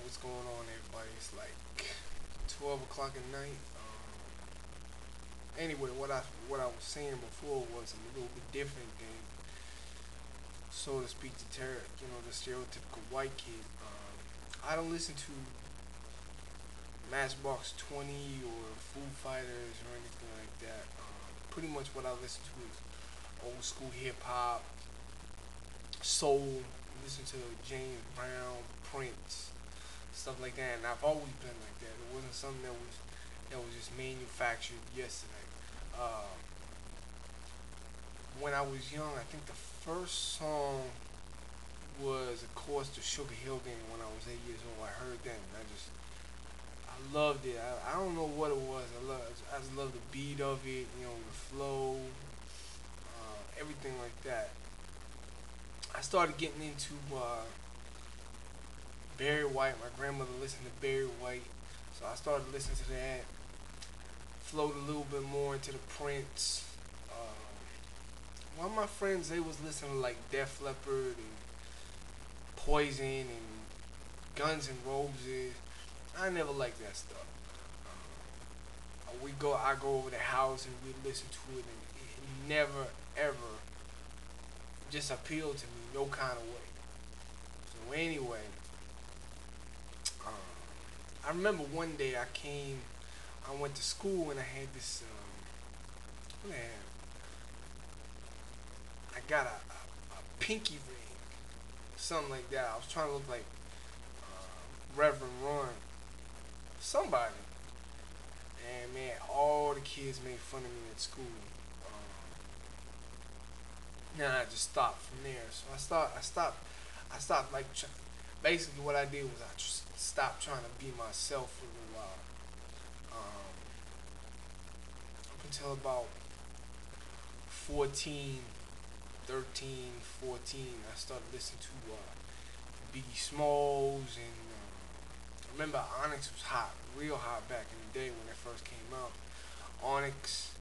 what's going on, everybody? It's like 12 o'clock at night. Anyway, what I was saying before was a little bit different than, so to speak, the stereotypical white kid. I don't listen to Matchbox 20 or Foo Fighters or anything like that. Pretty much what I listen to is old school hip hop, soul. Listen to James Brown, Prince, stuff like that. And I've always been like that. It wasn't something that was just manufactured yesterday. Uh, when I was young, I think the first song was, of course, the Sugar Hill Gang. When I was 8 years old, I heard that, and I loved it. I don't know what it was. I just loved the beat of it. The flow, everything like that. I started getting into Barry White. My grandmother listened to Barry White, so I started listening to that. Flowed a little bit more into the Prince. One of my friends, they was listening to like Def Leppard and Poison and Guns N' Roses. I never liked that stuff. I go over the house and we listen to it, and it never ever just appealed to me, no kind of way. So anyway, um, I remember one day I went to school and I had this, what I got a pinky ring, something like that. I was trying to look like Reverend Ron, somebody. And man, all the kids made fun of me at school. Then I just stopped from there. So I stopped like, basically what I did was I just stopped trying to be myself for a little while. Up until about 14, 13, 14, I started listening to Biggie Smalls, and I remember Onyx was hot, real hot back in the day when it first came out. Onyx,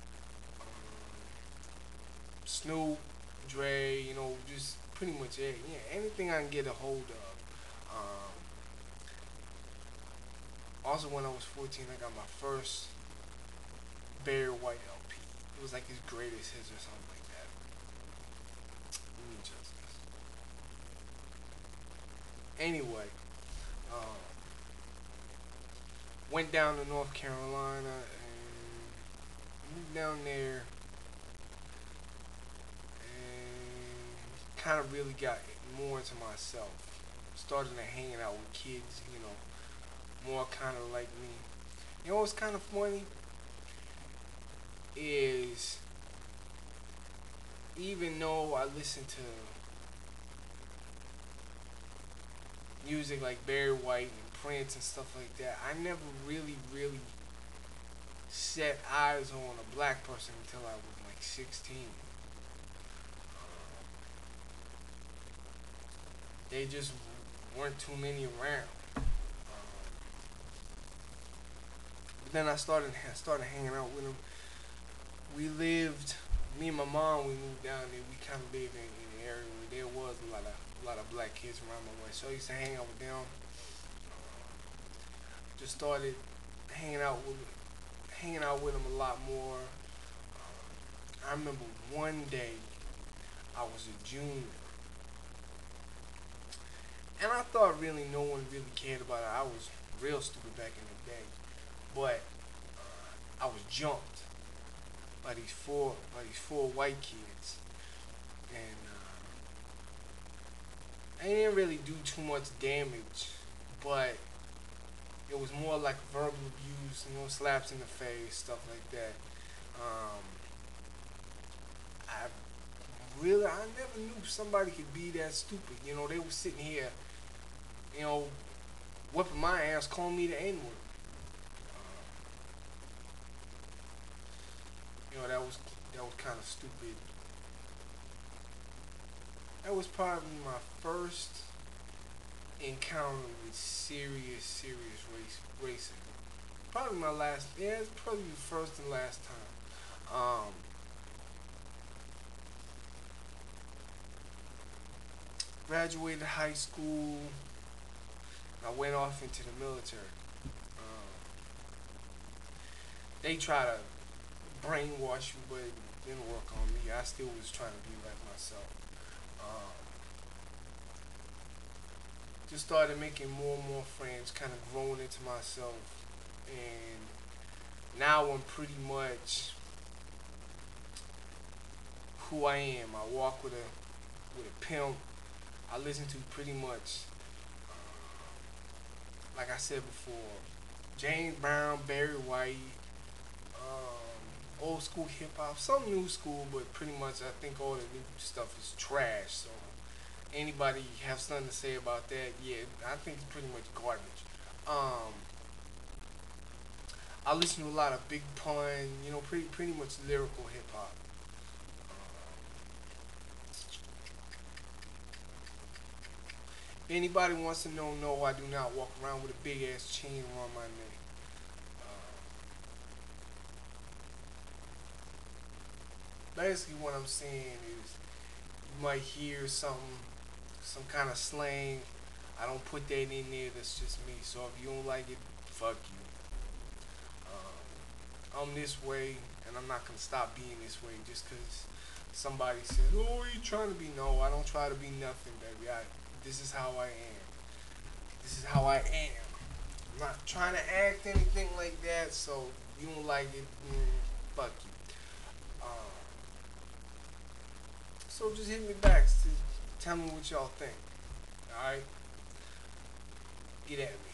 Snoop, Dre, just pretty much anything I can get a hold of. Also, when I was 14, I got my first Barry White LP. It was like his greatest hits or something like that. Let me adjust this. Anyway, um, went down to North Carolina and moved down there, and kind of really got more into myself. Started to hanging out with kids, more kind of like me. What's kind of funny is, even though I listen to music like Barry White and Prince and stuff like that, I never really, really set eyes on a black person until I was like 16. They just weren't too many around. But then I started hanging out with them. We lived, me and my mom, we moved down there. We kind of lived in an area where there was a lot of black kids around my way. So I used to hang out with them. Just started hanging out with hanging out with them a lot more. I remember one day I was a junior, and I thought really no one really cared about it. I was real stupid back in the day, but I was jumped by these four white kids, and they didn't really do too much damage, but it was more like verbal abuse, slaps in the face, stuff like that. Um, I I never knew somebody could be that stupid. They were sitting here, you know, whipping my ass, calling me the N word. That was kind of stupid. That was probably my first encounter with serious, serious racism. Probably my last. Yeah, it's probably the first and last time. Graduated high school. I went off into the military. Um, they try to brainwash you, but it didn't work on me. I still was trying to be like myself. Um, just started making more and more friends, kind of growing into myself, and now I'm pretty much who I am. I walk with a pimp. I listen to pretty much, like I said before, James Brown, Barry White, old school hip hop, some new school, but pretty much I think all the new stuff is trash. So anybody have something to say about that? Yeah, I think it's pretty much garbage. Um, I listen to a lot of Big Pun, pretty much lyrical hip hop. Anybody wants to know? No, I do not walk around with a big ass chain around my neck. Basically, what I'm saying is, you might hear some kind of slang. I don't put that in there. That's just me. So if you don't like it, fuck you. I'm this way, and I'm not gonna stop being this way just because somebody said, "Oh, you trying to be?" No, I don't try to be nothing, baby. This is how I am. This is how I am. I'm not trying to act anything like that. So if you don't like it, fuck you. Um, so just hit me back. Tell me what y'all think. All right, get at me.